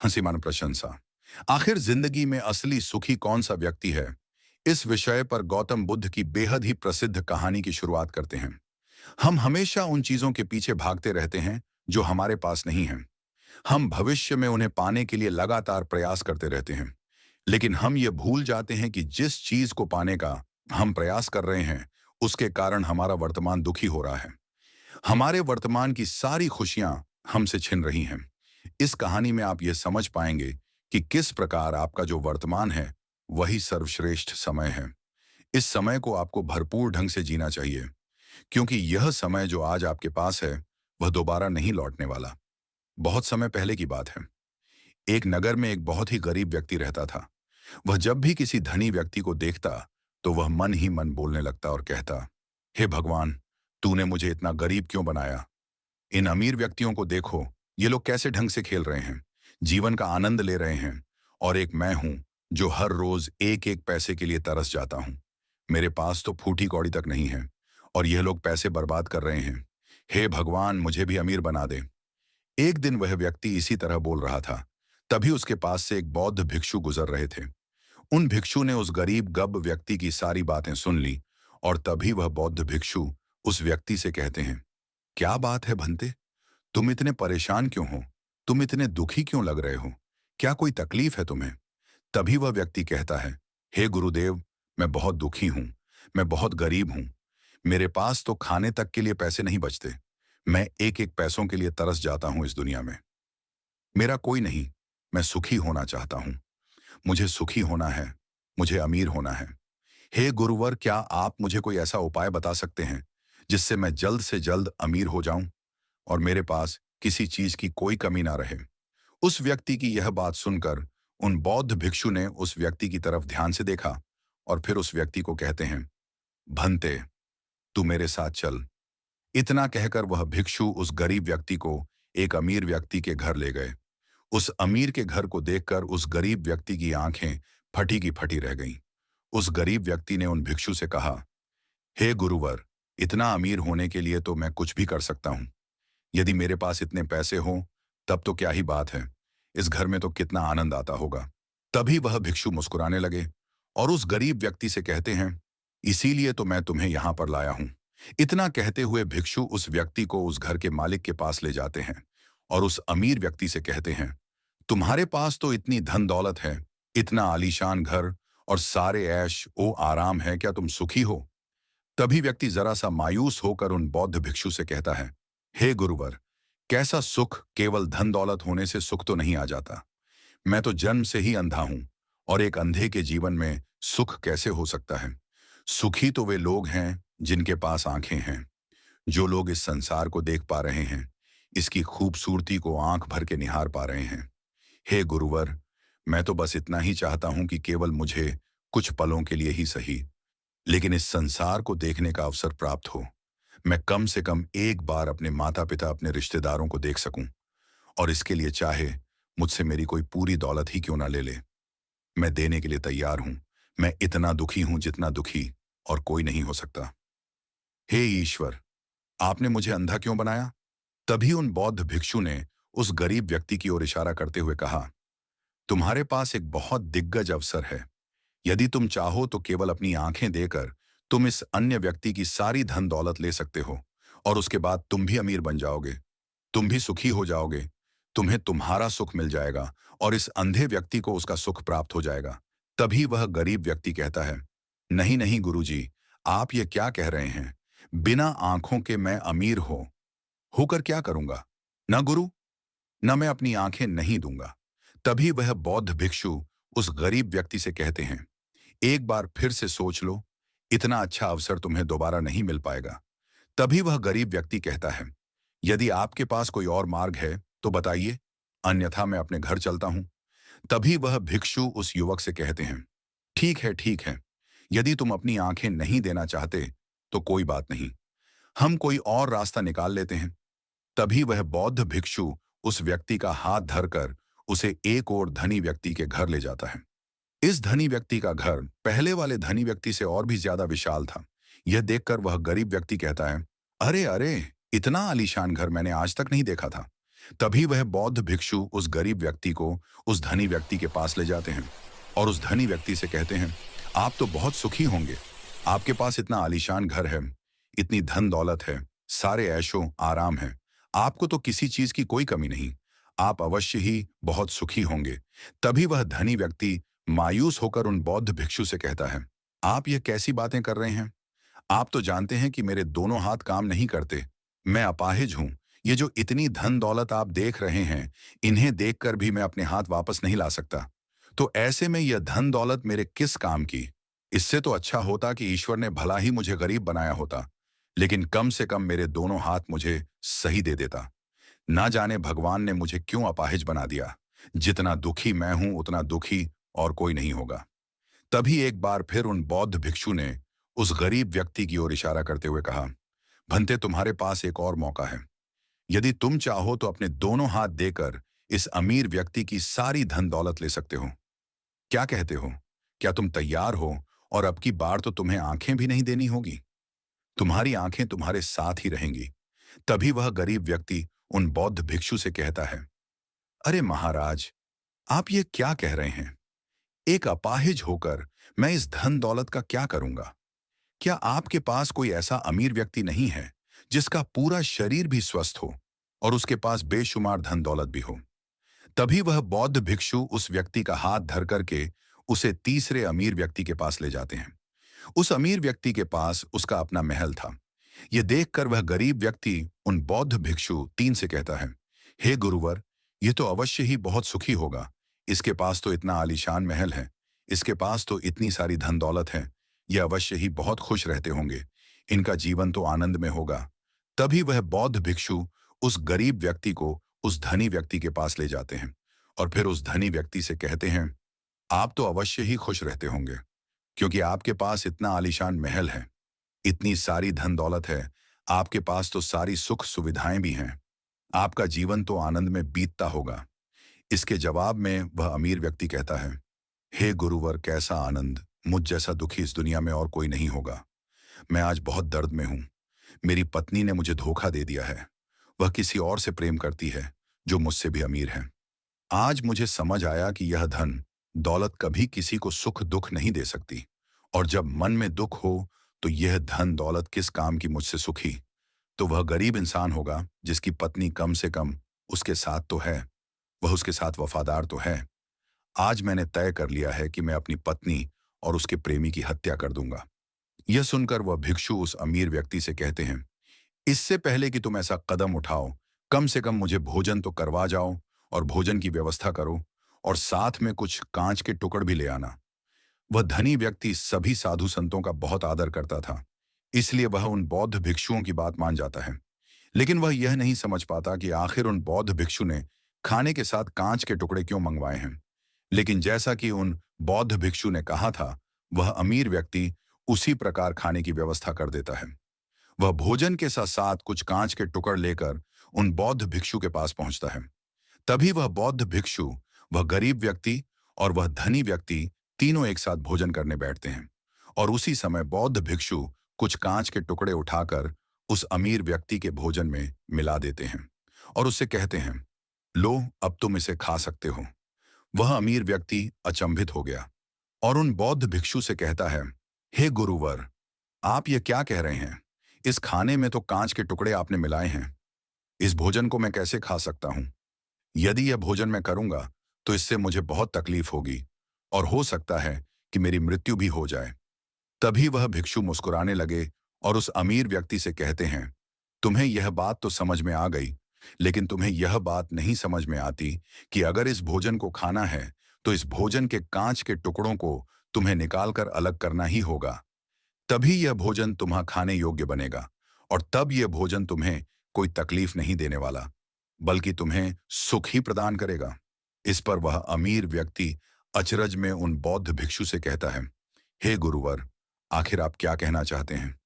हंसीमान प्रशंसा। आखिर जिंदगी में असली सुखी कौन सा व्यक्ति है? इस विषय पर गौतम बुद्ध की बेहद ही प्रसिद्ध कहानी की शुरुआत करते हैं। हम हमेशा उन चीजों के पीछे भागते रहते हैं जो हमारे पास नहीं है। हम भविष्य में उन्हें पाने के लिए लगातार प्रयास करते रहते हैं, लेकिन हम ये भूल जाते हैं कि जिस चीज को पाने का हम प्रयास कर रहे हैं, उसके कारण हमारा वर्तमान दुखी हो रहा है। हमारे वर्तमान की सारी खुशियां हमसे छिन रही हैं। इस कहानी में आप ये समझ पाएंगे कि किस प्रकार आपका जो वर्तमान है वही सर्वश्रेष्ठ समय है। इस समय को आपको भरपूर ढंग से जीना चाहिए, क्योंकि यह समय जो आज आपके पास है वह दोबारा नहीं लौटने वाला। बहुत समय पहले की बात है। एक नगर में एक बहुत ही गरीब व्यक्ति रहता था। वह जब भी किसी धनी व्यक्ति को देखता तो वह मन ही मन बोलने लगता और कहता, हे भगवान, तूने मुझे इतना गरीब क्यों बनाया? इन अमीर व्यक्तियों को देखो, ये लोग कैसे ढंग से खेल रहे हैं, जीवन का आनंद ले रहे हैं, और एक मैं हूं जो हर रोज एक एक पैसे के लिए तरस जाता हूं। मेरे पास तो फूटी कौड़ी तक नहीं है और यह लोग पैसे बर्बाद कर रहे हैं। हे भगवान, मुझे भी अमीर बना दे। एक दिन वह व्यक्ति इसी तरह बोल रहा था। तभी उसके पास से एक बौद्ध भिक्षु गुजर रहे थे। उन भिक्षु ने उस गरीब गब्ब व्यक्ति की सारी बातें सुन ली, और तभी वह बौद्ध भिक्षु उस व्यक्ति से कहते हैं, क्या बात है भंते, तुम इतने परेशान क्यों हो? तुम इतने दुखी क्यों लग रहे हो? क्या कोई तकलीफ है तुम्हें? तभी वह व्यक्ति कहता है, हे गुरुदेव, मैं बहुत दुखी हूं, मैं बहुत गरीब हूं। मेरे पास तो खाने तक के लिए पैसे नहीं बचते। मैं एक एक पैसों के लिए तरस जाता हूं इस दुनिया में। मेरा कोई नहीं, मैं सुखी होना चाहता हूं। मुझे सुखी होना है, मुझे अमीर होना है। हे गुरुवर, क्या आप मुझे कोई ऐसा उपाय बता सकते हैं जिससे मैं जल्द से जल्द अमीर हो जाऊं और मेरे पास किसी चीज की कोई कमी ना रहे? उस व्यक्ति की यह बात सुनकर उन बौद्ध भिक्षु ने उस व्यक्ति की तरफ ध्यान से देखा और फिर उस व्यक्ति को कहते हैं, भंते, तू मेरे साथ चल। इतना कहकर वह भिक्षु उस गरीब व्यक्ति को एक अमीर व्यक्ति के घर ले गए। उस अमीर के घर को देखकर उस गरीब व्यक्ति की आंखें फटी की फटी रह गईं। उस गरीब व्यक्ति ने उन भिक्षु से कहा, हे गुरुवर, इतना अमीर होने के लिए तो मैं कुछ भी कर सकता हूं। यदि मेरे पास इतने पैसे हों तब तो क्या ही बात है, इस घर में तो कितना आनंद आता होगा। तभी वह भिक्षु मुस्कुराने लगे और उस गरीब व्यक्ति से कहते हैं, इसीलिए तो मैं तुम्हें यहां पर लाया हूं। इतना कहते हुए भिक्षु उस व्यक्ति को उस घर के मालिक के पास ले जाते हैं और उस अमीर व्यक्ति से कहते हैं, तुम्हारे पास तो इतनी धन दौलत है, इतना आलीशान घर और सारे ऐश ओ आराम है, क्या तुम सुखी हो? तभी व्यक्ति जरा सा मायूस होकर उन बौद्ध भिक्षु से कहता है, हे गुरुवर, कैसा सुख? केवल धन दौलत होने से सुख तो नहीं आ जाता। मैं तो जन्म से ही अंधा हूं, और एक अंधे के जीवन में सुख कैसे हो सकता है? सुखी तो वे लोग हैं जिनके पास आंखें हैं, जो लोग इस संसार को देख पा रहे हैं, इसकी खूबसूरती को आंख भर के निहार पा रहे हैं। हे गुरुवर, मैं तो बस इतना ही चाहता हूं कि केवल मुझे कुछ पलों के लिए ही सही, लेकिन इस संसार को देखने का अवसर प्राप्त हो। मैं कम से कम एक बार अपने माता पिता, अपने रिश्तेदारों को देख सकूं, और इसके लिए चाहे मुझसे मेरी कोई पूरी दौलत ही क्यों ना ले ले, मैं देने के लिए तैयार हूं। मैं इतना दुखी हूं जितना दुखी और कोई नहीं हो सकता। हे ईश्वर, आपने मुझे अंधा क्यों बनाया? तभी उन बौद्ध भिक्षु ने उस गरीब व्यक्ति की ओर इशारा करते हुए कहा, तुम्हारे पास एक बहुत दिग्गज अवसर है। यदि तुम चाहो तो केवल अपनी आंखें देकर तुम इस अन्य व्यक्ति की सारी धन दौलत ले सकते हो, और उसके बाद तुम भी अमीर बन जाओगे, तुम भी सुखी हो जाओगे, तुम्हें तुम्हारा सुख मिल जाएगा और इस अंधे व्यक्ति को उसका सुख प्राप्त हो जाएगा। तभी वह गरीब व्यक्ति कहता है, नहीं नहीं गुरुजी, आप ये क्या कह रहे हैं? बिना आंखों के मैं अमीर होकर क्या करूंगा? न गुरु, न मैं अपनी आंखें नहीं दूंगा। तभी वह बौद्ध भिक्षु उस गरीब व्यक्ति से कहते हैं, एक बार फिर से सोच लो, इतना अच्छा अवसर तुम्हें दोबारा नहीं मिल पाएगा। तभी वह गरीब व्यक्ति कहता है, यदि आपके पास कोई और मार्ग है तो बताइए, अन्यथा मैं अपने घर चलता हूं। तभी वह भिक्षु उस युवक से कहते हैं, ठीक है, यदि तुम अपनी आंखें नहीं देना चाहते तो कोई बात नहीं, हम कोई और रास्ता निकाल लेते हैं। तभी वह बौद्ध भिक्षु उस व्यक्ति का हाथ धरकर उसे एक और धनी व्यक्ति के घर ले जाता है। इस धनी व्यक्ति का घर पहले वाले धनी व्यक्ति से और भी ज्यादा विशाल था। यह देखकर वह गरीब व्यक्ति कहता है, अरे अरे, इतना आलीशान घर मैंने आज तक नहीं देखा था। तभी वह बौद्ध भिक्षु उस गरीब व्यक्ति को उस धनी व्यक्ति के पास ले जाते हैं और उस धनी व्यक्ति से कहते हैं, आप तो बहुत सुखी होंगे। आपके पास इतना आलीशान घर है, इतनी धन दौलत है, सारे ऐशो आराम है। आपको तो किसी चीज की कोई कमी नहीं। आप अवश्य ही बहुत सुखी होंगे। तभी वह धनी व्यक्ति मायूस होकर उन बौद्ध भिक्षु से कहता है, आप ये कैसी बातें कर रहे हैं? आप तो जानते हैं कि मेरे दोनों हाथ काम नहीं करते। मैं अपाहिज हूं। ये जो इतनी धन दौलत आप देख रहे हैं, इन्हें देखकर भी मैं अपने हाथ वापस नहीं ला सकता। तो ऐसे में यह धन दौलत मेरे किस काम की? इससे तो अच्छा होता कि ईश्वर ने भला ही मुझे गरीब बनाया होता, लेकिन कम से कम मेरे दोनों हाथ मुझे सही दे देता। ना जाने भगवान ने मुझे क्यों अपाहिज बना दिया। जितना दुखी मैं हूं उतना दुखी और कोई नहीं होगा। तभी एक बार फिर उन बौद्ध भिक्षु ने उस गरीब व्यक्ति की ओर इशारा करते हुए कहा, भंते तुम्हारे पास एक और मौका है। यदि तुम चाहो तो अपने दोनों हाथ देकर इस अमीर व्यक्ति की सारी धन दौलत ले सकते हो। क्या कहते हो? क्या तुम तैयार हो? और अब की बार तो तुम्हें आंखें भी नहीं देनी होगी। तुम्हारी आंखें तुम्हारे साथ ही रहेंगी। तभी वह गरीब व्यक्ति उन बौद्ध भिक्षु से कहता है, अरे महाराज, आप ये क्या कह रहे हैं? एक अपाहिज होकर मैं इस धन दौलत का क्या करूंगा? क्या आपके पास कोई ऐसा अमीर व्यक्ति नहीं है जिसका पूरा शरीर भी स्वस्थ हो और उसके पास बेशुमार धन दौलत भी हो? तभी वह बौद्ध भिक्षु उस व्यक्ति का हाथ धर करके उसे तीसरे अमीर व्यक्ति के पास ले जाते हैं। उस अमीर व्यक्ति के पास उसका अपना महल था। यह देखकर वह गरीब व्यक्ति उन बौद्ध भिक्षु तीन से कहता है, हे गुरुवर, ये तो अवश्य ही बहुत सुखी होगा। इसके पास तो इतना आलीशान महल है, इसके पास तो इतनी सारी धन दौलत है। ये अवश्य ही बहुत खुश रहते होंगे। इनका जीवन तो आनंद में होगा। तभी वह बौद्ध भिक्षु उस गरीब व्यक्ति को उस धनी व्यक्ति के पास ले जाते हैं और फिर उस धनी व्यक्ति से कहते हैं, आप तो अवश्य ही खुश रहते होंगे, क्योंकि आपके पास इतना आलीशान महल है, इतनी सारी धन दौलत है, आपके पास तो सारी सुख सुविधाएं भी हैं। आपका जीवन तो आनंद में बीतता होगा। इसके जवाब में वह अमीर व्यक्ति कहता है, हे गुरुवर, कैसा आनंद! मुझ जैसा दुखी इस दुनिया में और कोई नहीं होगा। मैं आज बहुत दर्द में हूं। मेरी पत्नी ने मुझे धोखा दे दिया है। वह किसी और से प्रेम करती है जो मुझसे भी अमीर है। आज मुझे समझ आया कि यह धन दौलत कभी किसी को सुख दुख नहीं दे सकती, और जब मन में दुख हो तो यह धन दौलत किस काम की मुझसे सुखी? तो वह गरीब इंसान होगा जिसकी पत्नी कम से कम उसके साथ तो है, वह उसके साथ वफादार तो है। आज मैंने तय कर लिया है कि मैं अपनी पत्नी और उसके प्रेमी की हत्या कर दूंगा। यह सुनकर वह भिक्षु उस अमीर व्यक्ति से कहते हैं, इससे पहले कि तुम ऐसा कदम उठाओ, कम से कम मुझे भोजन तो करवा जाओ और भोजन की व्यवस्था करो, और साथ में कुछ कांच के टुकड़ भी ले आना। वह धनी व्यक्ति सभी साधु संतों का बहुत आदर करता था, इसलिए वह उन बौद्ध भिक्षुओं की बात मान जाता है। लेकिन वह यह नहीं समझ पाता कि आखिर उन बौद्ध भिक्षु ने खाने के साथ कांच के टुकड़े क्यों मंगवाए हैं। लेकिन जैसा कि उन बौद्ध भिक्षु ने कहा था, वह अमीर व्यक्ति उसी प्रकार खाने की व्यवस्था कर देता है। वह भोजन के साथ साथ कुछ कांच के टुकड़ लेकर उन बौद्ध भिक्षु के पास पहुंचता है। तभी वह बौद्ध भिक्षु, वह गरीब व्यक्ति और वह धनी व्यक्ति तीनों एक साथ भोजन करने बैठते हैं, और उसी समय बौद्ध भिक्षु कुछ कांच के टुकड़े उठाकर उस अमीर व्यक्ति के भोजन में मिला देते हैं और उससे कहते हैं, लो, अब तुम इसे खा सकते हो। वह अमीर व्यक्ति अचंभित हो गया और उन बौद्ध भिक्षु से कहता है, हे गुरुवर, आप ये क्या कह रहे हैं? इस खाने में तो कांच के टुकड़े आपने मिलाए हैं। इस भोजन को मैं कैसे खा सकता हूं? यदि यह भोजन मैं करूंगा तो इससे मुझे बहुत तकलीफ होगी और हो सकता है कि मेरी मृत्यु भी हो जाए। तभी वह भिक्षु मुस्कुराने लगे और उस अमीर व्यक्ति से कहते हैं, तुम्हें यह बात तो समझ में आ गई, लेकिन तुम्हें यह बात नहीं समझ में आती कि अगर इस भोजन को खाना है तो इस भोजन के कांच के टुकड़ों को तुम्हें निकालकर अलग करना ही होगा। तभी यह भोजन तुम्हां खाने योग्य बनेगा, और तब यह भोजन तुम्हें कोई तकलीफ नहीं देने वाला, बल्कि तुम्हें सुख ही प्रदान करेगा। इस पर वह अमीर व्यक्ति अचरज में उन बौद्ध भिक्षु से कहता है, हे गुरुवर, आखिर आप क्या कहना चाहते हैं?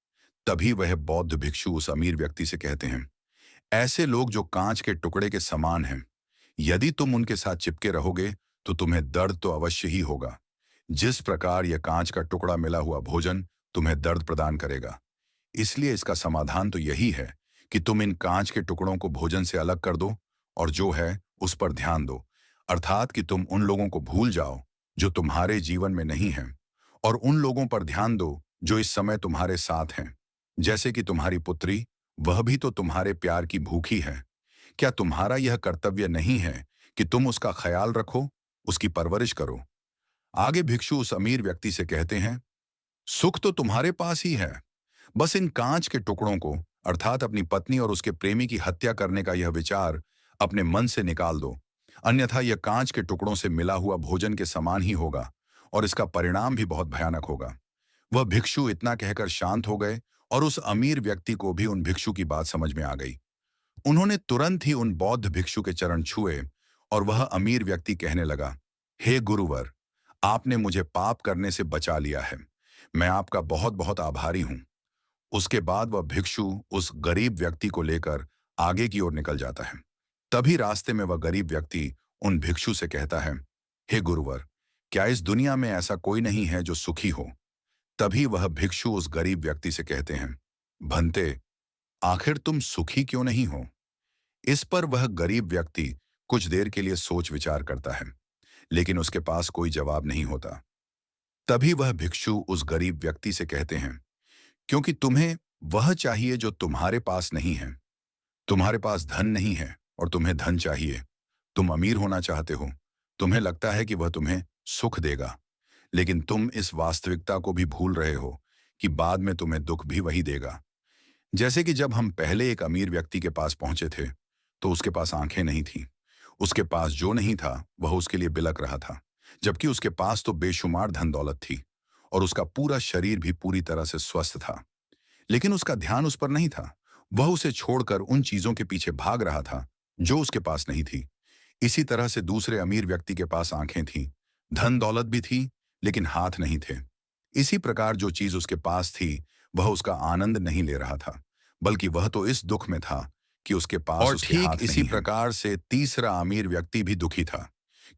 तभी वह बौद्ध भिक्षु उस अमीर व्यक्ति से कहते हैं, ऐसे लोग जो कांच के टुकड़े के समान हैं, यदि तुम उनके साथ चिपके रहोगे तो तुम्हें दर्द तो अवश्य ही होगा। जिस प्रकार यह कांच का टुकड़ा मिला हुआ भोजन तुम्हें दर्द प्रदान करेगा, इसलिए इसका समाधान तो यही है कि तुम इन कांच के टुकड़ों को भोजन से अलग कर दो और जो है उस पर ध्यान दो। अर्थात कि तुम उन लोगों को भूल जाओ जो तुम्हारे जीवन में नहीं हैं, और उन लोगों पर ध्यान दो जो इस समय तुम्हारे साथ हैं। जैसे कि तुम्हारी पुत्री, वह भी तो तुम्हारे प्यार की भूखी है। क्या तुम्हारा यह कर्तव्य नहीं है कि तुम उसका ख्याल रखो, उसकी परवरिश करो? आगे भिक्षु उस अमीर व्यक्ति से कहते हैं, सुख तो तुम्हारे पास ही है, बस इन कांच के टुकड़ों को, अर्थात अपनी पत्नी और उसके प्रेमी की हत्या करने का यह विचार अपने मन से निकाल दो। अन्यथा यह कांच के टुकड़ों से मिला हुआ भोजन के समान ही होगा, और इसका परिणाम भी बहुत भयानक होगा। वह भिक्षु इतना कहकर शांत हो गए, और उस अमीर व्यक्ति को भी उन भिक्षु की बात समझ में आ गई। उन्होंने तुरंत ही उन बौद्ध भिक्षु के चरण छुए, और वह अमीर व्यक्ति कहने लगा, हे गुरुवर, आपने मुझे पाप करने से बचा लिया है। मैं आपका बहुत बहुत आभारी हूं। उसके बाद वह भिक्षु उस गरीब व्यक्ति को लेकर आगे की ओर निकल जाता है। तभी रास्ते में वह गरीब व्यक्ति उन भिक्षु से कहता है, हे गुरुवर, क्या इस दुनिया में ऐसा कोई नहीं है जो सुखी हो? तभी वह भिक्षु उस गरीब व्यक्ति से कहते हैं, भंते, आखिर तुम सुखी क्यों नहीं हो? इस पर वह गरीब व्यक्ति कुछ देर के लिए सोच विचार करता है, लेकिन उसके पास कोई जवाब नहीं होता। तभी वह भिक्षु उस गरीब व्यक्ति से कहते हैं, क्योंकि तुम्हें वह चाहिए जो तुम्हारे पास नहीं है। तुम्हारे पास धन नहीं है और तुम्हें धन चाहिए। तुम अमीर होना चाहते हो। तुम्हें लगता है कि वह तुम्हें सुख देगा, लेकिन तुम इस वास्तविकता को भी भूल रहे हो कि बाद में तुम्हें दुख भी वही देगा। जैसे कि जब हम पहले एक अमीर व्यक्ति के पास पहुंचे थे, तो उसके पास आंखें नहीं थीं। उसके पास जो नहीं था वह उसके लिए बिलक रहा था, जबकि उसके पास तो बेशुमार धन दौलत थी, और उसका पूरा शरीर भी पूरी तरह से स्वस्थ था। लेकिन उसका ध्यान उस पर नहीं था। वह उसे छोड़कर उन चीजों के पीछे भाग रहा था जो उसके पास नहीं थी। इसी तरह से दूसरे अमीर व्यक्ति के पास आंखें थीं, धन दौलत भी थी, लेकिन हाथ नहीं थे। इसी प्रकार जो चीज उसके पास थी, वह उसका आनंद नहीं ले रहा था, बल्कि वह तो इस दुख में था कि उसके पास और उसके ठीक हाथ इसी नहीं है। प्रकार से तीसरा अमीर व्यक्ति भी दुखी था,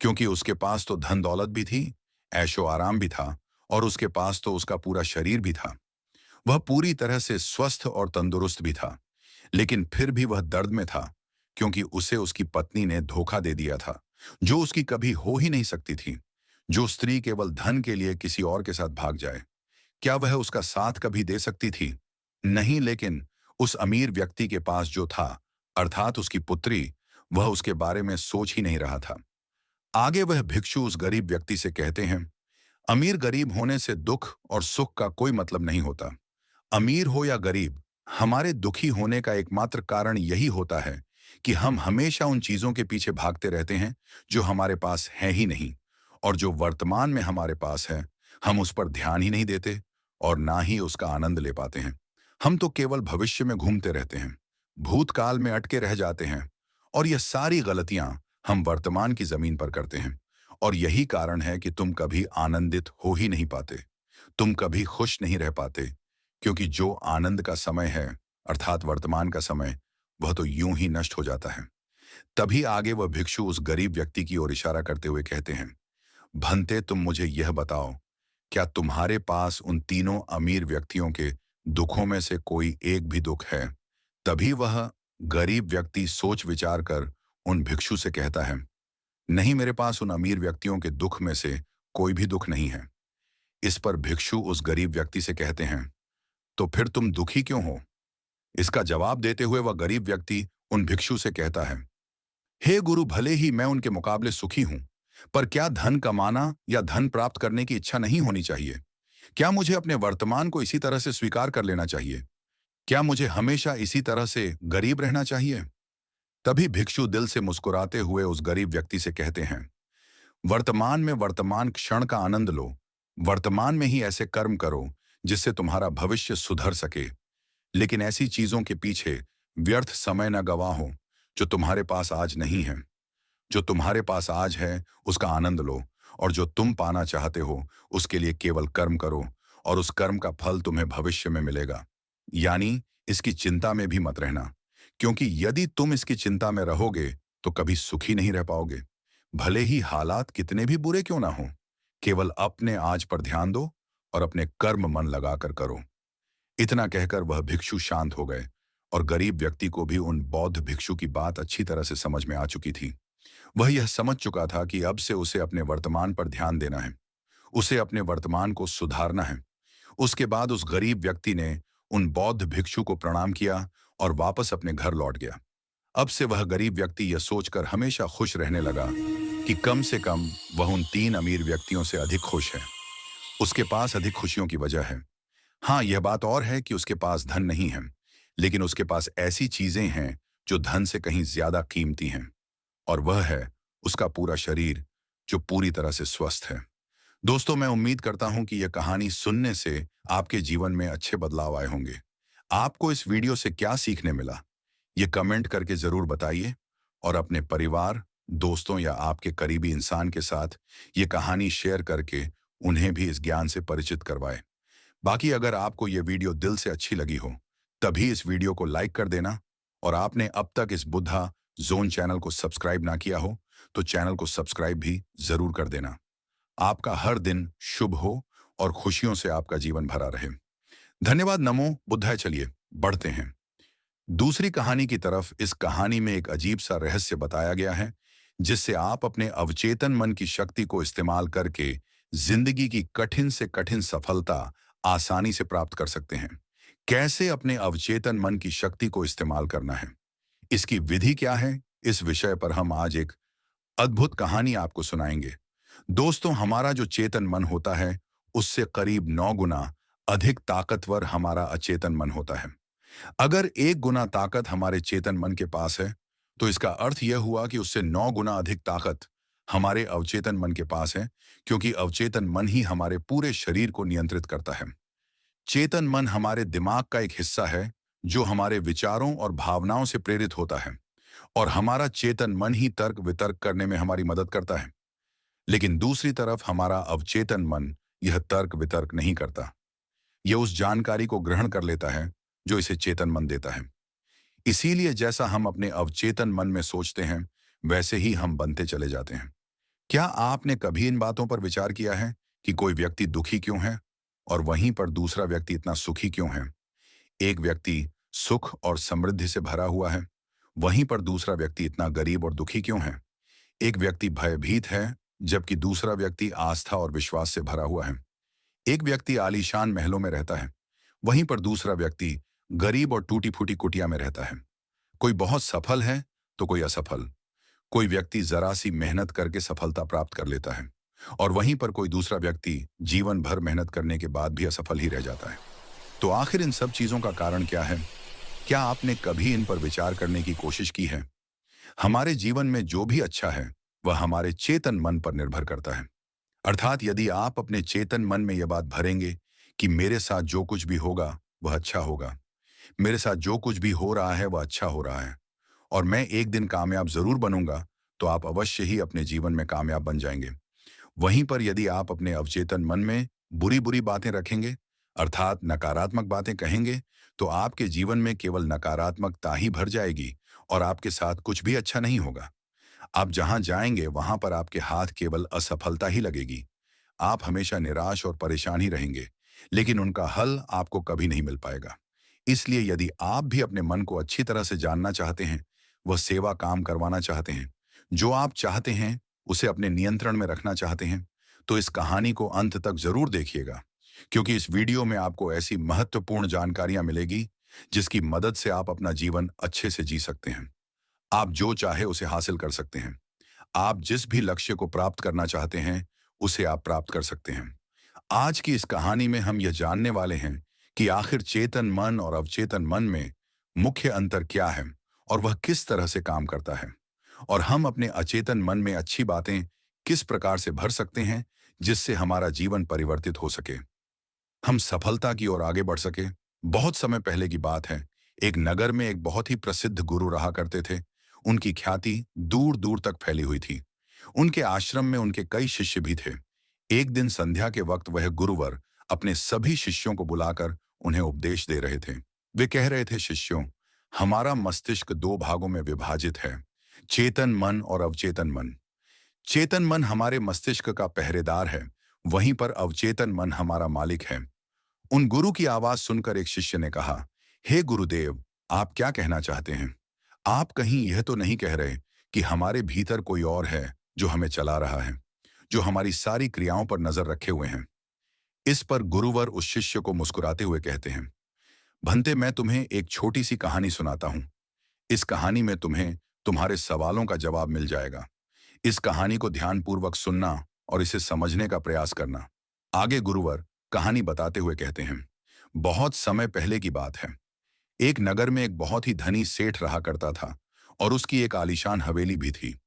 क्योंकि उसके पास तो धन दौलत भी थी, ऐशो आराम भी था, और उसके पास तो उसका पूरा शरीर भी था। वह पूरी तरह से स्वस्थ और तंदुरुस्त भी था, लेकिन फिर भी वह दर्द में था, क्योंकि उसे उसकी पत्नी ने धोखा दे दिया था, जो उसकी कभी हो ही नहीं सकती थी। जो स्त्री केवल धन के लिए किसी और के साथ भाग जाए, क्या वह उसका साथ कभी दे सकती थी? नहीं, लेकिन उस अमीर व्यक्ति के पास जो था, अर्थात उसकी पुत्री, वह उसके बारे में सोच ही नहीं रहा था। आगे वह भिक्षु उस गरीब व्यक्ति से कहते हैं, अमीर गरीब होने से दुख और सुख का कोई मतलब नहीं होता। अमीर हो या गरीब, हमारे दुखी होने का एकमात्र कारण यही होता है कि हम हमेशा उन चीजों के पीछे भागते रहते हैं जो हमारे पास है ही नहीं, और जो वर्तमान में हमारे पास है, हम उस पर ध्यान ही नहीं देते और ना ही उसका आनंद ले पाते हैं। हम तो केवल भविष्य में घूमते रहते हैं, भूतकाल में अटके रह जाते हैं, और यह सारी गलतियां हम वर्तमान की जमीन पर करते हैं। और यही कारण है कि तुम कभी आनंदित हो ही नहीं पाते, तुम कभी खुश नहीं रह पाते, क्योंकि जो आनंद का समय है, अर्थात वर्तमान का समय, वह तो यूं ही नष्ट हो जाता है। तभी आगे वह भिक्षु उस गरीब व्यक्ति की ओर इशारा करते हुए कहते हैं, भंते, तुम मुझे यह बताओ, क्या तुम्हारे पास उन तीनों अमीर व्यक्तियों के दुखों में से कोई एक भी दुख है? तभी वह गरीब व्यक्ति सोच विचार कर उन भिक्षु से कहता है, नहीं, मेरे पास उन अमीर व्यक्तियों के दुख में से कोई भी दुख नहीं है। इस पर भिक्षु उस गरीब व्यक्ति से कहते हैं, तो फिर तुम दुखी क्यों हो? इसका जवाब देते हुए वह गरीब व्यक्ति उन भिक्षु से कहता है, हे गुरु, भले ही मैं उनके मुकाबले सुखी हूं, पर क्या धन कमाना या धन प्राप्त करने की इच्छा नहीं होनी चाहिए? क्या मुझे अपने वर्तमान को इसी तरह से स्वीकार कर लेना चाहिए? क्या मुझे हमेशा इसी तरह से गरीब रहना चाहिए? तभी भिक्षु दिल से मुस्कुराते हुए उस गरीब व्यक्ति से कहते हैं, वर्तमान में वर्तमान क्षण का आनंद लो। वर्तमान में ही ऐसे कर्म करो जिससे तुम्हारा भविष्य सुधर सके, लेकिन ऐसी चीजों के पीछे व्यर्थ समय न गवाहो जो तुम्हारे पास आज नहीं है। जो तुम्हारे पास आज है उसका आनंद लो, और जो तुम पाना चाहते हो उसके लिए केवल कर्म करो, और उस कर्म का फल तुम्हें भविष्य में मिलेगा। यानी इसकी चिंता में भी मत रहना, क्योंकि यदि तुम इसकी चिंता में रहोगे तो कभी सुखी नहीं रह पाओगे, भले ही हालात कितने भी बुरे क्यों ना हो। केवल अपने आज पर ध्यान दो और अपने कर्म मन लगाकर करो। इतना कहकर वह भिक्षु शांत हो गए, और गरीब व्यक्ति को भी उन बौद्ध भिक्षु की बात अच्छी तरह से समझ में आ चुकी थी। वह यह समझ चुका था कि अब से उसे अपने वर्तमान पर ध्यान देना है, उसे अपने वर्तमान को सुधारना है। उसके बाद उस गरीब व्यक्ति ने उन बौद्ध भिक्षु को प्रणाम किया और वापस अपने घर लौट गया। अब से वह गरीब व्यक्ति यह सोचकर हमेशा खुश रहने लगा कि कम से कम वह उन 3 अमीर व्यक्तियों से अधिक खुश है। उसके पास अधिक खुशियों की वजह है। हाँ, यह बात और है कि उसके पास धन नहीं है, लेकिन उसके पास ऐसी चीजें हैं जो धन से कहीं ज्यादा कीमती हैं, और वह है उसका पूरा शरीर, जो पूरी तरह से स्वस्थ है। दोस्तों, मैं उम्मीद करता हूं कि यह कहानी सुनने से आपके जीवन में अच्छे बदलाव आए होंगे। आपको इस वीडियो से क्या सीखने मिला, ये कमेंट करके जरूर बताइए, और अपने परिवार, दोस्तों या आपके करीबी इंसान के साथ ये कहानी शेयर करके उन्हें भी इस ज्ञान से परिचित करवाएं। बाकी अगर आपको ये वीडियो दिल से अच्छी लगी हो, तभी इस वीडियो को लाइक कर देना, और आपने अब तक इस बुद्धा जोन चैनल को सब्सक्राइब ना किया हो, तो चैनल को सब्सक्राइब भी जरूर कर देना। आपका हर दिन शुभ हो और खुशियों से आपका जीवन भरा रहे। धन्यवाद। नमो बुद्धाय। चलिए बढ़ते हैं दूसरी कहानी की तरफ। इस कहानी में एक अजीब सा रहस्य बताया गया है, जिससे आप अपने अवचेतन मन की शक्ति को इस्तेमाल करके जिंदगी की कठिन से कठिन सफलता आसानी से प्राप्त कर सकते हैं। कैसे अपने अवचेतन मन की शक्ति को इस्तेमाल करना है, इसकी विधि क्या है, इस विषय पर हम आज एक अद्भुत कहानी आपको सुनाएंगे। दोस्तों, हमारा जो चेतन मन होता है, उससे करीब 9 गुना अधिक ताकतवर हमारा अचेतन मन होता है। अगर 1 गुना ताकत हमारे चेतन मन के पास है, तो इसका अर्थ यह हुआ कि उससे 9 गुना अधिक ताकत हमारे अवचेतन मन के पास है, क्योंकि अवचेतन मन ही हमारे पूरे शरीर को नियंत्रित करता है। चेतन मन हमारे दिमाग का एक हिस्सा है, जो हमारे विचारों और भावनाओं से प्रेरित होता है, और हमारा चेतन मन ही तर्क वितर्क करने में हमारी मदद करता है। लेकिन दूसरी तरफ हमारा अवचेतन मन यह तर्क वितर्क नहीं करता। यह उस जानकारी को ग्रहण कर लेता है जो इसे चेतन मन देता है। इसीलिए जैसा हम अपने अवचेतन मन में सोचते हैं, वैसे ही हम बनते चले जाते हैं। क्या आपने कभी इन बातों पर विचार किया है कि कोई व्यक्ति दुखी क्यों है, और वहीं पर दूसरा व्यक्ति इतना सुखी क्यों है? एक व्यक्ति सुख और समृद्धि से भरा हुआ है, वहीं पर दूसरा व्यक्ति इतना गरीब और दुखी क्यों है? एक व्यक्ति भयभीत है, जबकि दूसरा व्यक्ति आस्था और विश्वास से भरा हुआ है। एक व्यक्ति आलीशान महलों में रहता है, वहीं पर दूसरा व्यक्ति गरीब और टूटी फूटी कुटिया में रहता है। कोई बहुत सफल है तो कोई असफल। कोई व्यक्ति जरा सी मेहनत करके सफलता प्राप्त कर लेता है, और वहीं पर कोई दूसरा व्यक्ति जीवन भर मेहनत करने के बाद भी असफल ही रह जाता है। तो आखिर इन सब चीजों का कारण क्या है? क्या आपने कभी इन पर विचार करने की कोशिश की है? हमारे जीवन में जो भी अच्छा है, वह हमारे चेतन मन पर निर्भर करता है। अर्थात यदि आप अपने चेतन मन में यह बात भरेंगे कि मेरे साथ जो कुछ भी होगा वह अच्छा होगा, मेरे साथ जो कुछ भी हो रहा है वह अच्छा हो रहा है, और मैं एक दिन कामयाब जरूर बनूंगा, तो आप अवश्य ही अपने जीवन में कामयाब बन जाएंगे। वहीं पर यदि आप अपने अवचेतन मन में बुरी बुरी बातें रखेंगे, अर्थात नकारात्मक बातें कहेंगे, तो आपके जीवन में केवल नकारात्मकता ही भर जाएगी, और आपके साथ कुछ भी अच्छा नहीं होगा। आप जहां जाएंगे वहां पर आपके हाथ केवल असफलता ही लगेगी। आप हमेशा निराश और परेशान ही रहेंगे, लेकिन उनका हल आपको कभी नहीं मिल पाएगा। इसलिए यदि आप भी अपने मन को अच्छी तरह से जानना चाहते हैं, वह सेवा काम करवाना चाहते हैं, जो आप चाहते हैं उसे अपने नियंत्रण में रखना चाहते हैं, तो इस कहानी को अंत तक जरूर देखिएगा, क्योंकि इस वीडियो में आपको ऐसी महत्वपूर्ण जानकारियां मिलेगी जिसकी मदद से आप अपना जीवन अच्छे से जी सकते हैं। आप जो चाहे उसे हासिल कर सकते हैं। आप जिस भी लक्ष्य को प्राप्त करना चाहते हैं, उसे आप प्राप्त कर सकते हैं। आज की इस कहानी में हम यह जानने वाले हैं कि आखिर चेतन मन और अवचेतन मन में मुख्य अंतर क्या है, और वह किस तरह से काम करता है, और हम अपने अचेतन मन में अच्छी बातें किस प्रकार से भर सकते हैं, जिससे हमारा जीवन परिवर्तित हो सके, हम सफलता की ओर आगे बढ़ सके। बहुत समय पहले की बात है, एक नगर में एक बहुत ही प्रसिद्ध गुरु रहा करते थे। उनकी ख्याति दूर दूर तक फैली हुई थी। उनके आश्रम में उनके कई शिष्य भी थे। एक दिन संध्या के वक्त वह गुरुवर अपने सभी शिष्यों को बुलाकर उन्हें उपदेश दे रहे थे। वे कह रहे थे, शिष्यों, हमारा मस्तिष्क 2 भागों में विभाजित है, चेतन मन और अवचेतन मन। चेतन मन हमारे मस्तिष्क का पहरेदार है, वहीं पर अवचेतन मन हमारा मालिक है। उन गुरु की आवाज सुनकर एक शिष्य ने कहा, हे गुरुदेव, आप क्या कहना चाहते हैं? आप कहीं यह तो नहीं कह रहे कि हमारे भीतर कोई और है जो हमें चला रहा है, जो हमारी सारी क्रियाओं पर नजर रखे हुए हैं? इस पर गुरुवर उस शिष्य को मुस्कुराते हुए कहते हैं, भंते, मैं तुम्हें एक छोटी सी कहानी सुनाता हूं। इस कहानी में तुम्हें तुम्हारे सवालों का जवाब मिल जाएगा। इस कहानी को ध्यानपूर्वक सुनना और इसे समझने का प्रयास करना। आगे गुरुवर कहानी बताते हुए कहते हैं, बहुत समय पहले की बात है। एक नगर में एक बहुत ही धनी सेठ रहा करता था और उसकी एक आलीशान हवेली भी थी।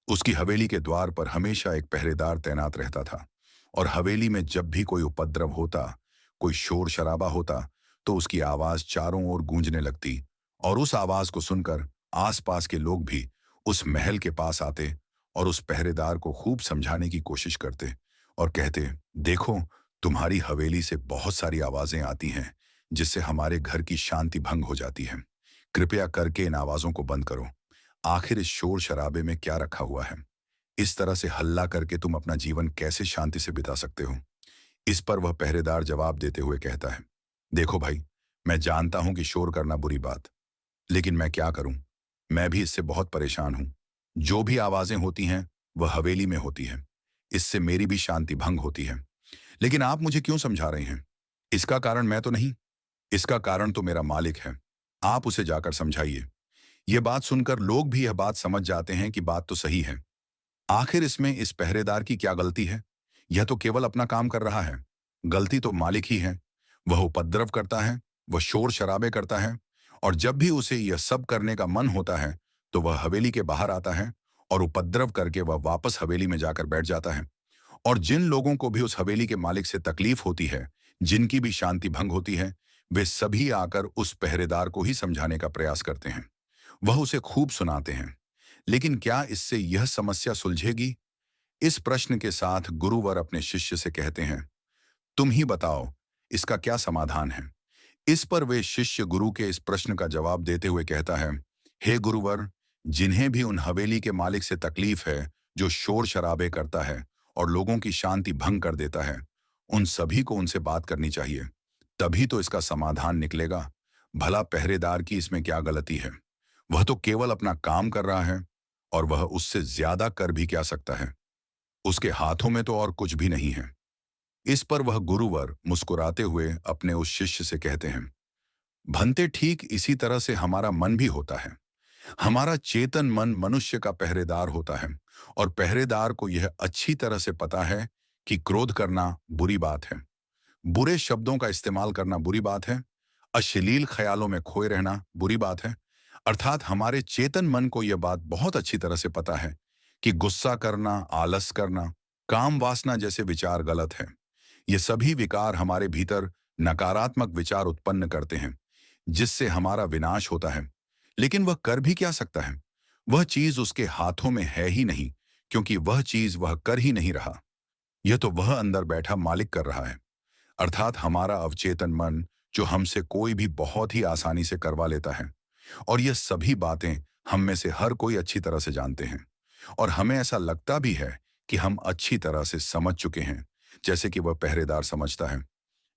उसकी हवेली के द्वार पर हमेशा एक पहरेदार तैनात रहता था और हवेली में जब भी कोई उपद्रव होता, कोई शोर शराबा होता, तो उसकी आवाज चारों ओर गूंजने लगती और उस आवाज को सुनकर आसपास के लोग भी उस महल के पास आते और उस पहरेदार को खूब समझाने की कोशिश करते और कहते, देखो, तुम्हारी हवेली से बहुत सारी आवाजें आती हैं जिससे हमारे घर की शांति भंग हो जाती है। कृपया करके इन आवाजों को बंद करो। आखिर इस शोर शराबे में क्या रखा हुआ है? इस तरह से हल्ला करके तुम अपना जीवन कैसे शांति से बिता सकते हो? इस पर वह पहरेदार जवाब देते हुए कहता है, देखो भाई, मैं जानता हूं कि शोर करना बुरी बात, लेकिन मैं क्या करूं? मैं भी इससे बहुत परेशान हूं। जो भी आवाजें होती हैं वह हवेली में होती है। इससे मेरी भी शांति भंग होती है। लेकिन आप मुझे क्यों समझा रहे हैं? इसका कारण मैं तो नहीं, इसका कारण तो मेरा मालिक है। आप उसे जाकर समझाइए। यह बात सुनकर लोग भी यह बात समझ जाते हैं कि बात तो सही है। आखिर इसमें इस पहरेदार की क्या गलती है? यह तो केवल अपना काम कर रहा है। गलती तो मालिक ही है। वह उपद्रव करता है, वह शोर शराबे करता है, और जब भी उसे यह सब करने का मन होता है तो वह हवेली के बाहर आता है और उपद्रव करके वह वापस हवेली में जाकर बैठ जाता है। और जिन लोगों को भी उस हवेली के मालिक से तकलीफ होती है, जिनकी भी शांति भंग होती है, वे सभी आकर उस पहरेदार को ही समझाने का प्रयास करते हैं। वह उसे खूब सुनाते हैं। लेकिन क्या इससे यह समस्या सुलझेगी? इस प्रश्न के साथ गुरुवर अपने शिष्य से कहते हैं, तुम ही बताओ, इसका क्या समाधान है? इस पर वे शिष्य गुरु के इस प्रश्न का जवाब देते हुए कहता है, हे गुरुवर, जिन्हें भी उन हवेली के मालिक से तकलीफ है जो शोर शराबे करता है और लोगों की शांति भंग कर देता है, उन सभी को उनसे बात करनी चाहिए। तभी तो इसका समाधान निकलेगा। भला पहरेदार की इसमें क्या गलती है? वह तो केवल अपना काम कर रहा है और वह उससे ज्यादा कर भी क्या सकता है? उसके हाथों में तो और कुछ भी नहीं है। इस पर वह गुरुवर मुस्कुराते हुए अपने उस शिष्य से कहते हैं, भंते, ठीक इसी तरह से हमारा मन भी होता है। हमारा चेतन मन मनुष्य का पहरेदार होता है और पहरेदार को यह अच्छी तरह से पता है कि क्रोध करना बुरी बात है, बुरे शब्दों का इस्तेमाल करना बुरी बात है, अश्लील ख्यालों में खोए रहना बुरी बात है। अर्थात हमारे चेतन मन को यह बात बहुत अच्छी तरह से पता है कि गुस्सा करना, आलस करना, काम वासना जैसे विचार गलत है। ये सभी विकार हमारे भीतर नकारात्मक विचार उत्पन्न करते हैं जिससे हमारा विनाश होता है। लेकिन वह कर भी क्या सकता है? वह चीज उसके हाथों में है ही नहीं, क्योंकि वह चीज वह कर ही नहीं रहा। यह तो वह अंदर बैठा मालिक कर रहा है, अर्थात हमारा अवचेतन मन, जो हमसे कोई भी बहुत ही आसानी से करवा लेता है। और ये सभी बातें हम में से हर कोई अच्छी तरह से जानते हैं और हमें ऐसा लगता भी है कि हम अच्छी तरह से समझ चुके हैं, जैसे कि वह पहरेदार समझता है।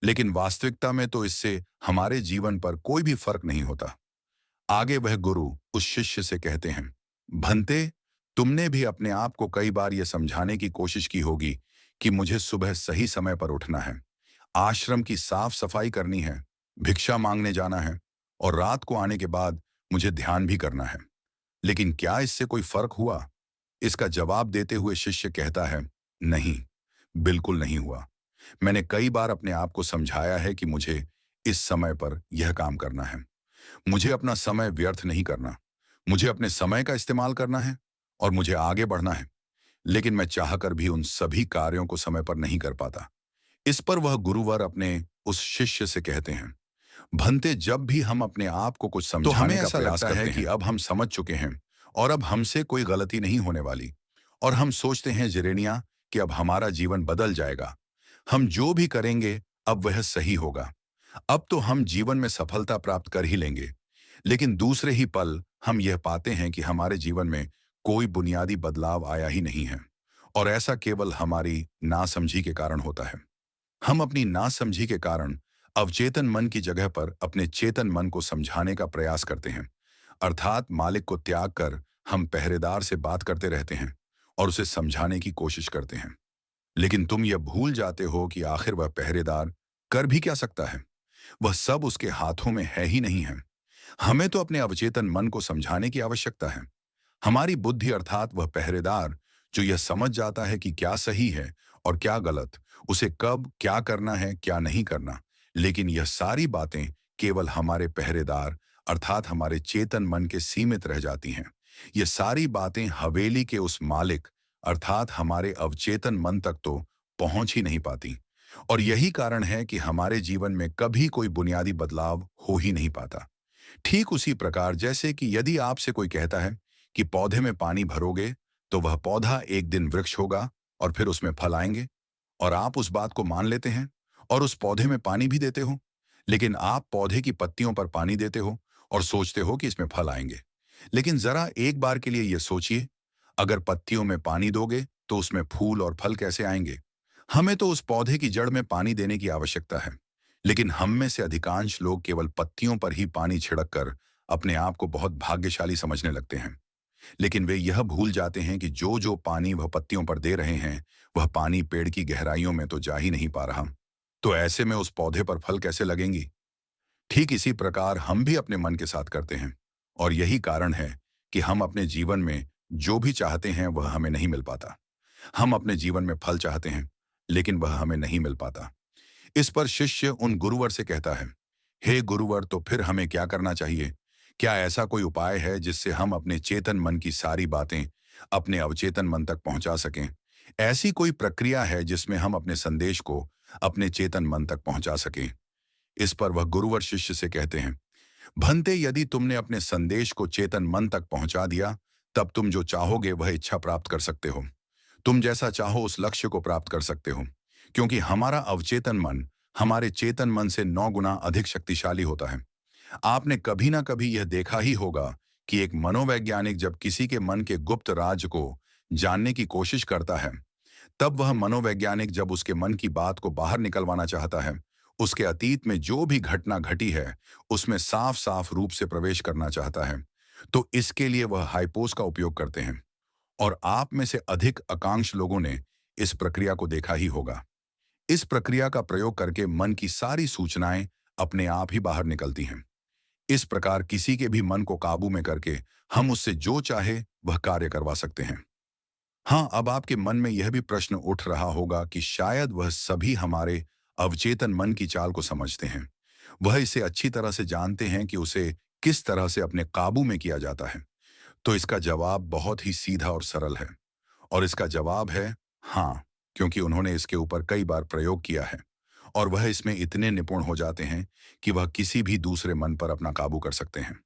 लेकिन वास्तविकता में तो इससे हमारे जीवन पर कोई भी फर्क नहीं होता। आगे वह गुरु उस शिष्य से कहते हैं, भंते, तुमने भी अपने आप को कई बार यह समझाने की कोशिश की होगी कि मुझे सुबह सही समय पर उठना है, आश्रम की साफ सफाई करनी है, भिक्षा मांगने जाना है और रात को आने के बाद मुझे ध्यान भी करना है। लेकिन क्या इससे कोई फर्क हुआ? इसका जवाब देते हुए शिष्य कहता है, नहीं, बिल्कुल नहीं हुआ। मैंने कई बार अपने आप को समझाया है कि मुझे इस समय पर यह काम करना है, मुझे अपना समय व्यर्थ नहीं करना, मुझे अपने समय का इस्तेमाल करना है और मुझे आगे बढ़ना है। लेकिन मैं चाहकर भी उन सभी कार्यों को समय पर नहीं कर पाता। इस पर वह गुरुवर अपने उस शिष्य से कहते हैं, भंते, जब भी हम अपने आप को कुछ तो हमें समझाने का ऐसा प्रयास लगता है करते कि हैं अब हम समझ चुके हैं और अब हमसे कोई गलती नहीं होने वाली, और हम सोचते हैं जिरेनिया कि अब हमारा जीवन बदल जाएगा, हम जो भी करेंगे अब वह सही होगा, अब तो हम जीवन में सफलता प्राप्त कर ही लेंगे। लेकिन दूसरे ही पल हम यह पाते हैं कि हमारे जीवन में कोई बुनियादी बदलाव आया ही नहीं है, और ऐसा केवल हमारी नासमझी के कारण होता है। हम अपनी नासमझी के कारण अवचेतन मन की जगह पर अपने चेतन मन को समझाने का प्रयास करते हैं। अर्थात मालिक को त्याग कर हम पहरेदार से बात करते रहते हैं और उसे समझाने की कोशिश करते हैं। लेकिन तुम यह भूल जाते हो कि आखिर वह पहरेदार कर भी क्या सकता है। वह सब उसके हाथों में है ही नहीं है। हमें तो अपने अवचेतन मन को समझाने की आवश्यकता है। हमारी बुद्धि अर्थात वह पहरेदार जो यह समझ जाता है कि क्या सही है और क्या गलत, उसे कब क्या करना है क्या नहीं करना। लेकिन यह सारी बातें केवल हमारे पहरेदार अर्थात हमारे चेतन मन के सीमित रह जाती हैं। ये सारी बातें हवेली के उस मालिक अर्थात हमारे अवचेतन मन तक तो पहुंच ही नहीं पाती। और यही कारण है कि हमारे जीवन में कभी कोई बुनियादी बदलाव हो ही नहीं पाता। ठीक उसी प्रकार जैसे कि यदि आपसे कोई कहता है कि पौधे में पानी भरोगे तो वह पौधा एक दिन वृक्ष होगा और फिर उसमें फल आएंगे, और आप उस बात को मान लेते हैं और उस पौधे में पानी भी देते हो। लेकिन आप पौधे की पत्तियों पर पानी देते हो और सोचते हो कि इसमें फल आएंगे। लेकिन जरा एक बार के लिए यह सोचिए, अगर पत्तियों में पानी दोगे तो उसमें फूल और फल कैसे आएंगे। हमें तो उस पौधे की जड़ में पानी देने की आवश्यकता है। लेकिन हम में से अधिकांश लोग केवल पत्तियों पर ही पानी छिड़क कर अपने आप को बहुत भाग्यशाली समझने लगते हैं। लेकिन वे यह भूल जाते हैं कि जो जो पानी वह पत्तियों पर दे रहे हैं वह पानी पेड़ की गहराइयों में तो जा ही नहीं पा रहा। तो ऐसे में उस पौधे पर फल कैसे लगेंगी। ठीक इसी प्रकार हम भी अपने मन के साथ करते हैं। और यही कारण है कि हम अपने जीवन में जो भी चाहते हैं वह हमें नहीं मिल पाता। हम अपने जीवन में फल चाहते हैं लेकिन वह हमें नहीं मिल पाता। इस पर शिष्य उन गुरुवर से कहता है, हे गुरुवर, तो फिर हमें क्या करना चाहिए। क्या ऐसा कोई उपाय है जिससे हम अपने चेतन मन की सारी बातें अपने अवचेतन मन तक पहुंचा सकें। ऐसी कोई प्रक्रिया है जिसमें हम अपने संदेश को अपने चेतन मन तक पहुंचा सकें। इस पर वह गुरुवर शिष्य से कहते हैं, भंते, यदि तुमने अपने संदेश को चेतन मन तक पहुंचा दिया तब तुम जो चाहोगे वह इच्छा प्राप्त कर सकते हो। तुम जैसा चाहो उस लक्ष्य को प्राप्त कर सकते हो, क्योंकि हमारा अवचेतन मन हमारे चेतन मन से 9 गुना अधिक शक्तिशाली होता है। आपने कभी ना कभी यह देखा ही होगा कि एक मनोवैज्ञानिक जब किसी के मन के गुप्त राज को जानने की कोशिश करता है, तब वह मनोवैज्ञानिक जब उसके मन की बात को बाहर निकलवाना चाहता है, उसके अतीत में जो भी घटना घटी है उसमें साफ साफ रूप से प्रवेश करना चाहता है, तो इसके लिए वह हाइपोस का उपयोग करते हैं। और आप में से अधिक आकांक्ष लोगों ने इस प्रक्रिया को देखा ही होगा। इस प्रक्रिया का प्रयोग करके मन की सारी सूचनाएं अपने आप ही बाहर निकलती हैं। इस प्रकार किसी के भी मन को काबू में करके हम उससे जो चाहे वह कार्य करवा सकते हैं। हाँ, अब आपके मन में यह भी प्रश्न उठ रहा होगा कि शायद वह सभी हमारे अवचेतन मन की चाल को समझते हैं। वह इसे अच्छी तरह से जानते हैं कि उसे किस तरह से अपने काबू में किया जाता है। तो इसका जवाब बहुत ही सीधा और सरल है। और इसका जवाब है हाँ, क्योंकि उन्होंने इसके ऊपर कई बार प्रयोग किया है और वह इसमें इतने निपुण हो जाते हैं कि वह किसी भी दूसरे मन पर अपना काबू कर सकते हैं।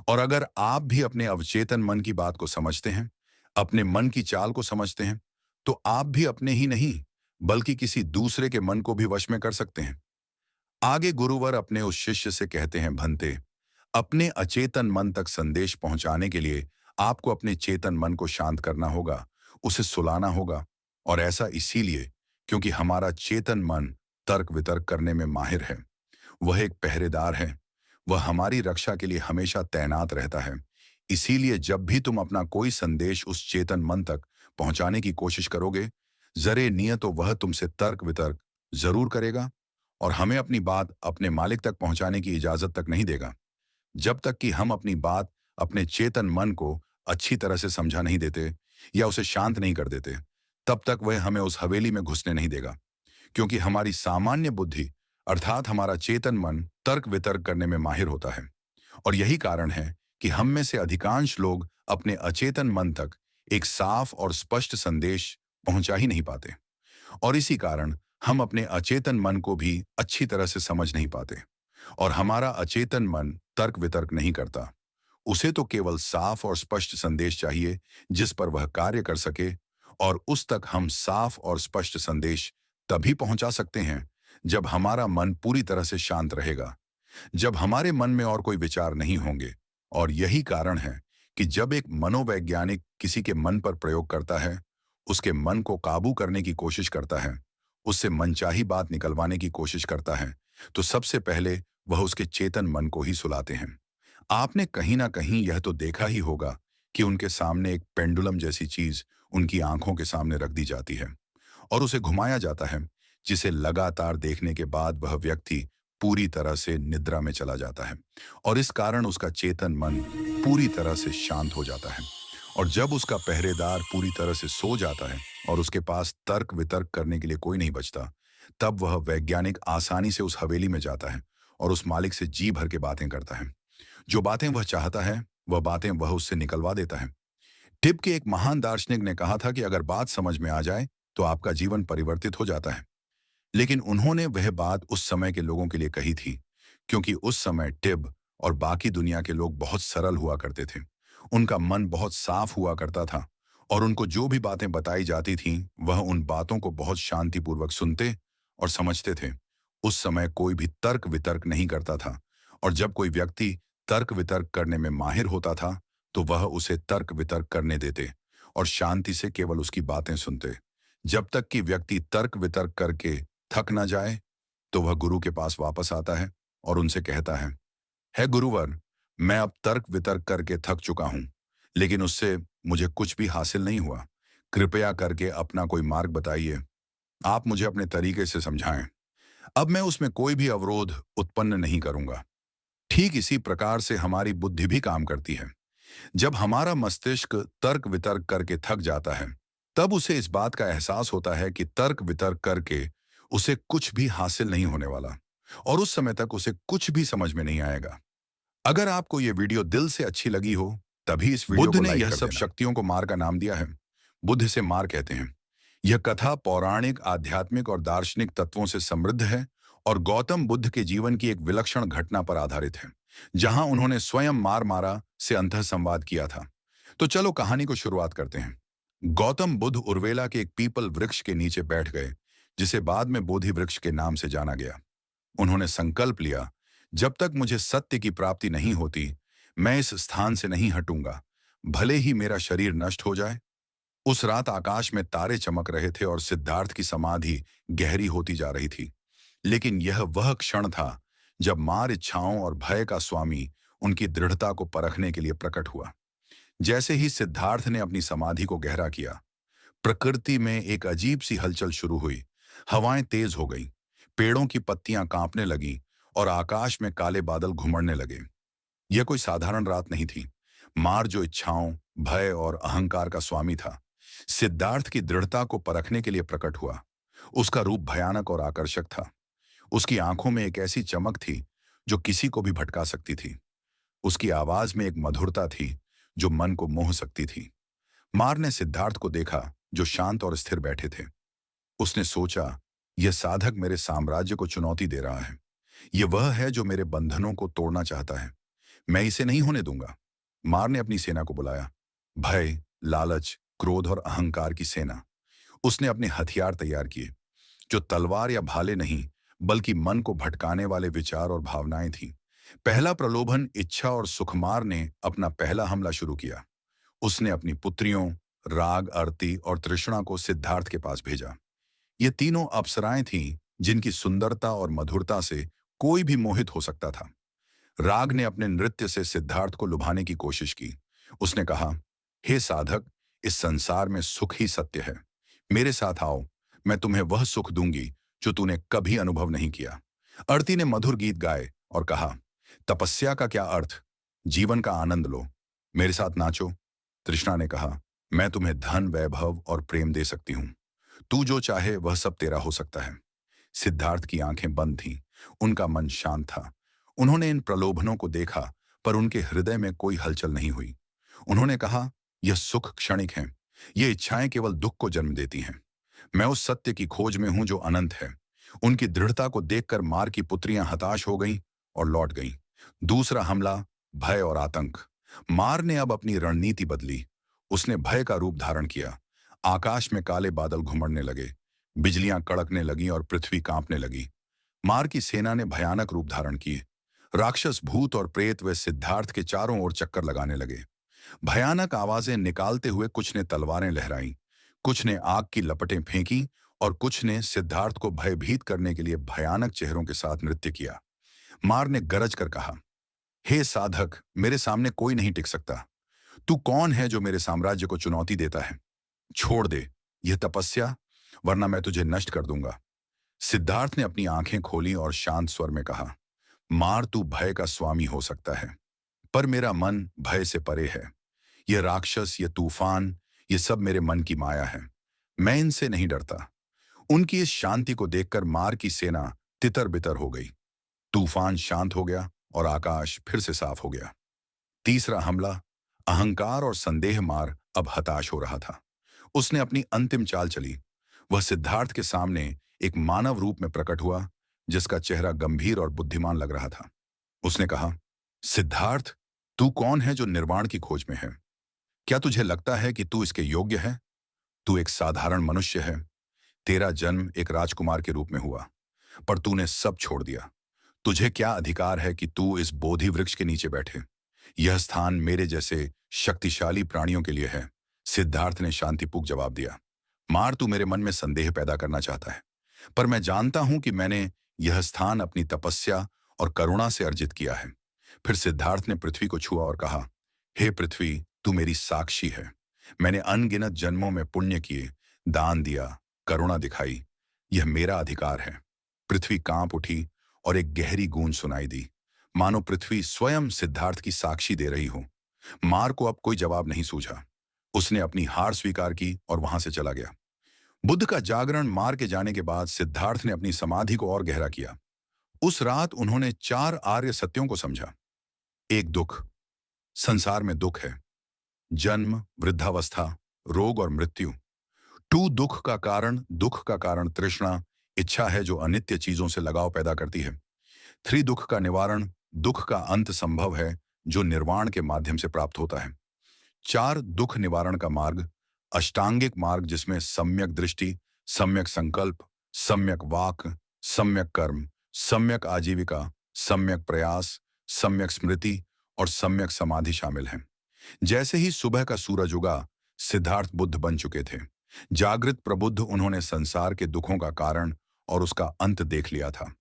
और अगर आप भी अपने अवचेतन मन की बात को समझते हैं, अपने मन की चाल को समझते हैं, तो आप भी अपने ही नहीं बल्कि किसी दूसरे के मन को भी वश में कर सकते हैं। आगे गुरुवर अपने उस शिष्य से कहते हैं, भंते, अपने अचेतन मन तक संदेश पहुंचाने के लिए आपको अपने चेतन मन को शांत करना होगा, उसे सुलाना होगा। और ऐसा इसीलिए क्योंकि हमारा चेतन मन तर्क वितर्क करने में माहिर है। वह एक पहरेदार है। वह हमारी रक्षा के लिए हमेशा तैनात रहता है। इसीलिए जब भी तुम अपना कोई संदेश उस चेतन मन तक पहुंचाने की कोशिश करोगे, जरे नियत तो वह तुमसे तर्क वितर्क जरूर करेगा और हमें अपनी बात अपने मालिक तक पहुंचाने की इजाजत तक नहीं देगा। जब तक कि हम अपनी बात अपने चेतन मन को अच्छी तरह से समझा नहीं देते या उसे शांत नहीं कर देते, तब तक वह हमें उस हवेली में घुसने नहीं देगा। क्योंकि हमारी सामान्य बुद्धि अर्थात हमारा चेतन मन तर्क वितर्क करने में माहिर होता है। और यही कारण है कि हम में से अधिकांश लोग अपने अचेतन मन तक एक साफ और स्पष्ट संदेश पहुंचा ही नहीं पाते। और इसी कारण हम अपने अचेतन मन को भी अच्छी तरह से समझ नहीं पाते। और हमारा अचेतन मन तर्क वितर्क नहीं करता। उसे तो केवल साफ और स्पष्ट संदेश चाहिए जिस पर वह कार्य कर सके। और उस तक हम साफ और स्पष्ट संदेश तभी पहुंचा सकते हैं जब हमारा मन पूरी तरह से शांत रहेगा, जब हमारे मन में और कोई विचार नहीं होंगे। और यही कारण है कि जब एक मनोवैज्ञानिक किसी के मन पर प्रयोग करता है, उसके मन को काबू करने की कोशिश करता है, उससे मनचाही बात निकलवाने की कोशिश करता है, तो सबसे पहले वह उसके चेतन मन को ही सुलाते हैं। आपने कहीं ना कहीं यह तो देखा ही होगा कि उनके सामने एक पेंडुलम जैसी चीज उनकी आंखों के सामने रख दी जाती है और उसे घुमाया जाता है, जिसे लगातार देखने के बाद वह व्यक्ति पूरी तरह से निद्रा में चला जाता है और इस कारण उसका चेतन मन पूरी तरह से शांत हो जाता है। और जब उसका पहरेदार पूरी तरह से सो जाता है और उसके पास तर्क वितर्क करने के लिए कोई नहीं बचता, तब वह वैज्ञानिक आसानी से उस हवेली में जाता है और उस मालिक से जी भर के बातें करता है। जो बातें वह चाहता है, वह बातें वह उससे निकलवा देता है। टिप के एक महान दार्शनिक ने कहा था कि अगर बात समझ में आ जाए तो आपका जीवन परिवर्तित हो जाता है। लेकिन उन्होंने वह बात उस समय के लोगों के लिए कही थी, क्योंकि उस समय टिब और बाकी दुनिया के लोग बहुत सरल हुआ करते थे। उनका मन बहुत साफ हुआ करता था और उनको जो भी बातें बताई जाती थीं, वह उन बातों को बहुत शांतिपूर्वक सुनते और समझते थे। उस समय कोई भी तर्क वितर्क नहीं करता था और जब कोई व्यक्ति तर्क वितर्क करने में माहिर होता था, तो वह उसे तर्क वितर्क करने देते और शांति से केवल उसकी बातें सुनते। जब तक कि व्यक्ति तर्क वितर्क करके थक न जाए, तो वह गुरु के पास वापस आता है और उनसे कहता है गुरुवर, मैं अब तर्क वितर्क करके थक चुका हूं, लेकिन उससे मुझे कुछ भी हासिल नहीं हुआ। कृपया करके अपना कोई मार्ग बताइए। आप मुझे अपने तरीके से समझाएं। अब मैं उसमें कोई भी अवरोध उत्पन्न नहीं करूंगा। ठीक इसी प्रकार से हमारी बुद्धि भी काम करती है। जब हमारा मस्तिष्क तर्क वितर्क करके थक जाता है, तब उसे इस बात का एहसास होता है कि तर्क वितर्क करके उसे कुछ भी हासिल नहीं होने वाला और उस समय तक उसे कुछ भी समझ में नहीं आएगा। अगर आपको यह वीडियो दिल से अच्छी लगी हो, तभी इस वीडियो बुद्ध ने यह सब शक्तियों को मार का नाम दिया है। बुद्ध से मार कहते हैं। यह कथा पौराणिक, आध्यात्मिक और दार्शनिक तत्वों से समृद्ध है और गौतम बुद्ध के जीवन की एक विलक्षण घटना पर आधारित है, जहां उन्होंने स्वयं मार मारा से अंतः संवाद किया था। तो चलो कहानी को शुरुआत करते हैं। गौतम बुद्ध उर्वेला के एक पीपल वृक्ष के नीचे बैठ गए, जिसे बाद में बोधि वृक्ष के नाम से जाना गया। उन्होंने संकल्प लिया, जब तक मुझे सत्य की प्राप्ति नहीं होती, मैं इस स्थान से नहीं हटूंगा, भले ही मेरा शरीर नष्ट हो जाए। उस रात आकाश में तारे चमक रहे थे और सिद्धार्थ की समाधि गहरी होती जा रही थी। लेकिन यह वह क्षण था जब मार इच्छाओं और भय का स्वामी उनकी दृढ़ता को परखने के लिए प्रकट हुआ। जैसे ही सिद्धार्थ ने अपनी समाधि को गहरा किया, प्रकृति में एक अजीब सी हलचल शुरू हुई। हवाएं तेज हो गईं, पेड़ों की पत्तियां कांपने लगीं और आकाश में काले बादल घुमड़ने लगे। यह कोई साधारण रात नहीं थी। मार, जो इच्छाओं, भय और अहंकार का स्वामी था, सिद्धार्थ की दृढ़ता को परखने के लिए प्रकट हुआ। उसका रूप भयानक और आकर्षक था। उसकी आंखों में एक ऐसी चमक थी जो किसी को भी भटका सकती थी। उसकी आवाज में एक मधुरता थी जो मन को मोह सकती थी। मार ने सिद्धार्थ को देखा, जो शांत और स्थिर बैठे थे। उसने सोचा, यह साधक मेरे साम्राज्य को चुनौती दे रहा है। यह वह है जो मेरे बंधनों को तोड़ना चाहता है। मैं इसे नहीं होने दूंगा। मार ने अपनी सेना को बुलाया। भय, लालच, क्रोध और अहंकार की सेना। उसने अपने हथियार तैयार किए, जो तलवार या भाले नहीं, बल्कि मन को भटकाने वाले विचार और भावनाएं थीं। पहला प्रलोभन, इच्छा और सुकुमार ने अपना पहला हमला शुरू किया। उसने अपनी पुत्रियों, राग, अर्ति और तृष्णा को सिद्धार्थ के पास भेजा। ये तीनों अप्सराएं थीं जिनकी सुंदरता और मधुरता से कोई भी मोहित हो सकता था। राग ने अपने नृत्य से सिद्धार्थ को लुभाने की कोशिश की। उसने कहा, हे साधक, इस संसार में सुख ही सत्य है। मेरे साथ आओ, मैं तुम्हें वह सुख दूंगी जो तूने कभी अनुभव नहीं किया। अर्ति ने मधुर गीत गाए और कहा, तपस्या का क्या अर्थ, जीवन का आनंद लो, मेरे साथ नाचो। तृष्णा ने कहा, मैं तुम्हें धन, वैभव और प्रेम दे सकती हूँ। तू जो चाहे वह सब तेरा हो सकता है। सिद्धार्थ की आंखें बंद थीं, उनका मन शांत था। उन्होंने इन प्रलोभनों को देखा, पर उनके हृदय में कोई हलचल नहीं हुई। उन्होंने कहा, यह सुख क्षणिक है, ये इच्छाएं केवल दुख को जन्म देती हैं। मैं उस सत्य की खोज में हूं जो अनंत है। उनकी दृढ़ता को देखकर मार की पुत्रियां हताश हो गईं और लौट गईं। दूसरा हमला, भय और आतंक। मार ने अब अपनी रणनीति बदली। उसने भय का रूप धारण किया। आकाश में काले बादल घुमड़ने लगे, बिजलियां कड़कने लगीं और पृथ्वी कांपने लगी। मार की सेना ने भयानक रूप धारण किए। राक्षस, भूत और प्रेत वे सिद्धार्थ के चारों ओर चक्कर लगाने लगे। भयानक आवाजें निकालते हुए कुछ ने तलवारें लहराईं, कुछ ने आग की लपटें फेंकी और कुछ ने सिद्धार्थ को भयभीत करने के लिए भयानक चेहरों के साथ नृत्य किया। मार ने गरज कर कहा, हे साधक, मेरे सामने कोई नहीं टिक सकता। तू कौन है जो मेरे साम्राज्य को चुनौती देता है? छोड़ दे यह तपस्या, वरना मैं तुझे नष्ट कर दूंगा। सिद्धार्थ ने अपनी आंखें खोली और शांत स्वर में कहा, मार, तू भय का स्वामी हो सकता है, पर मेरा मन भय से परे है। यह राक्षस, यह तूफान, ये सब मेरे मन की माया है। मैं इनसे नहीं डरता। उनकी इस शांति को देखकर मार की सेना तितर बितर हो गई। तूफान शांत हो गया और आकाश फिर से साफ हो गया। तीसरा हमला, अहंकार और संदेह। मार अब हताश हो रहा था। उसने अपनी अंतिम चाल चली। वह सिद्धार्थ के सामने एक मानव रूप में प्रकट हुआ, जिसका चेहरा गंभीर और बुद्धिमान लग रहा था। उसने कहा, सिद्धार्थ, तू कौन है जो निर्वाण की खोज में है? क्या तुझे लगता है कि तू इसके योग्य है? तू एक साधारण मनुष्य है। तेरा जन्म एक राजकुमार के रूप में हुआ, पर तूने सब छोड़ दिया। तुझे क्या अधिकार है कि तू इस बोधि वृक्ष के नीचे बैठे? यह स्थान मेरे जैसे शक्तिशाली प्राणियों के लिए है। सिद्धार्थ ने शांतिपूर्वक जवाब दिया। मार, तू मेरे मन में संदेह पैदा करना चाहता है, पर मैं जानता हूं कि मैंने यह स्थान अपनी तपस्या और करुणा से अर्जित किया है। फिर सिद्धार्थ ने पृथ्वी को छुआ और कहा, हे पृथ्वी, तू मेरी साक्षी है। मैंने अनगिनत जन्मों में पुण्य किए, दान दिया, करुणा दिखाई। यह मेरा अधिकार है। पृथ्वी कांप उठी और एक गहरी गूंज सुनाई दी, मानो पृथ्वी स्वयं सिद्धार्थ की साक्षी दे रही हो। मार को अब कोई जवाब नहीं सूझा। उसने अपनी हार स्वीकार की और वहां से चला गया। बुद्ध का जागरण मार के जाने के बाद सिद्धार्थ ने अपनी समाधि को और गहरा किया। उस रात उन्होंने 4 आर्य सत्यों को समझा। एक, दुख। संसार में दुख है, जन्म, वृद्धावस्था, रोग और मृत्यु। 2, दुख का कारण तृष्णा, इच्छा है जो अनित्य चीजों से लगाव पैदा करती है। 3, दुख का निवारण, दुख का अंत संभव है जो निर्वाण के माध्यम से प्राप्त होता है। 4, दुख निवारण का मार्ग, अष्टांगिक मार्ग, जिसमें सम्यक दृष्टि, सम्यक संकल्प, सम्यक वाक, सम्यक कर्म, सम्यक आजीविका, सम्यक प्रयास, सम्यक स्मृति और सम्यक समाधि शामिल हैं। जैसे ही सुबह का सूरज उगा, सिद्धार्थ बुद्ध बन चुके थे। जागृत प्रबुद्ध उन्होंने संसार के दुखों का कारण और उसका अंत देख लिया था।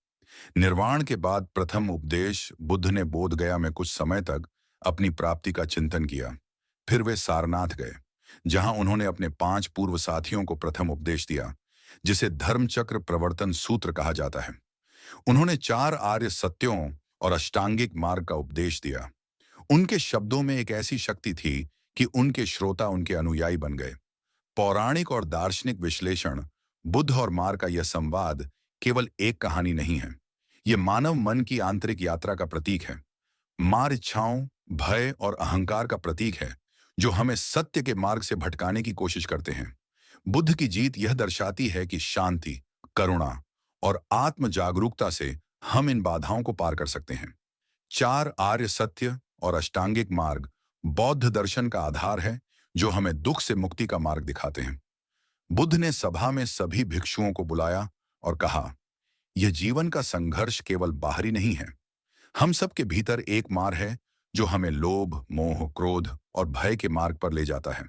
निर्वाण के बाद प्रथम उपदेश, बुद्ध ने बोध गया में कुछ समय तक अपनी प्राप्ति का चिंतन किया। फिर वे सारनाथ गए, जहां उन्होंने अपने 5 पूर्व साथियों को प्रथम उपदेश दिया, जिसे धर्मचक्र प्रवर्तन सूत्र कहा जाता है। उन्होंने 4 आर्य सत्यों और अष्टांगिक मार्ग का उपदेश दिया। उनके शब्दों में एक ऐसी शक्ति थी कि उनके श्रोता उनके अनुयायी बन गए। पौराणिक और दार्शनिक विश्लेषण, बुद्ध और मार का यह संवाद केवल एक कहानी नहीं है। यह मानव मन की आंतरिक यात्रा का प्रतीक है। मार इच्छाओं, भय और अहंकार का प्रतीक है, जो हमें सत्य के मार्ग से भटकाने की कोशिश करते हैं। बुद्ध की जीत यह दर्शाती है कि शांति, करुणा और आत्म जागरूकता से हम इन बाधाओं को पार कर सकते हैं। 4 आर्य सत्य और अष्टांगिक मार्ग बौद्ध दर्शन का आधार है, जो हमें दुख से मुक्ति का मार्ग दिखाते हैं। बुद्ध ने सभा में सभी भिक्षुओं को बुलाया और कहा, यह जीवन का संघर्ष केवल बाहरी नहीं है। हम सबके भीतर एक मार्ग है जो हमें लोभ, मोह, क्रोध और भय के मार्ग पर ले जाता है।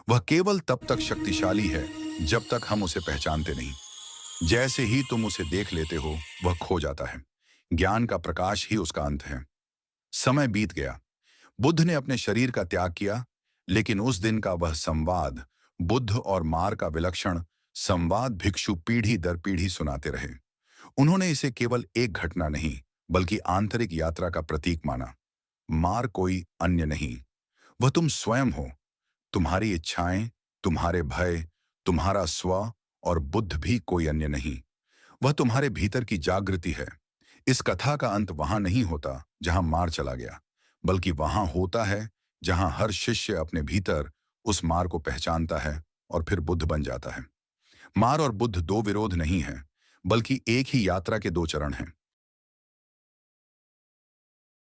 वह केवल तब तक शक्तिशाली है जब तक हम उसे पहचानते नहीं। जैसे ही तुम उसे देख लेते हो, वह खो जाता है। ज्ञान का प्रकाश ही उसका अंत है। समय बीत गया। बुद्ध ने अपने शरीर का त्याग किया, लेकिन उस दिन का वह संवाद, बुद्ध और मार का विलक्षण संवाद, भिक्षु पीढ़ी दर पीढ़ी सुनाते रहे। उन्होंने इसे केवल एक घटना नहीं, बल्कि आंतरिक यात्रा का प्रतीक माना। मार कोई अन्य नहीं, वह तुम स्वयं हो। तुम्हारी इच्छाएं, तुम्हारे भय, तुम्हारा स्व और बुद्ध भी कोई अन्य नहीं। वह तुम्हारे भीतर की जागृति है। इस कथा का अंत वहां नहीं होता जहां मार चला गया, बल्कि वहां होता है जहां हर शिष्य अपने भीतर उस मार को पहचानता है और फिर बुद्ध बन जाता है। मार और बुद्ध 2 विरोध नहीं है, बल्कि एक ही यात्रा के 2 चरण हैं।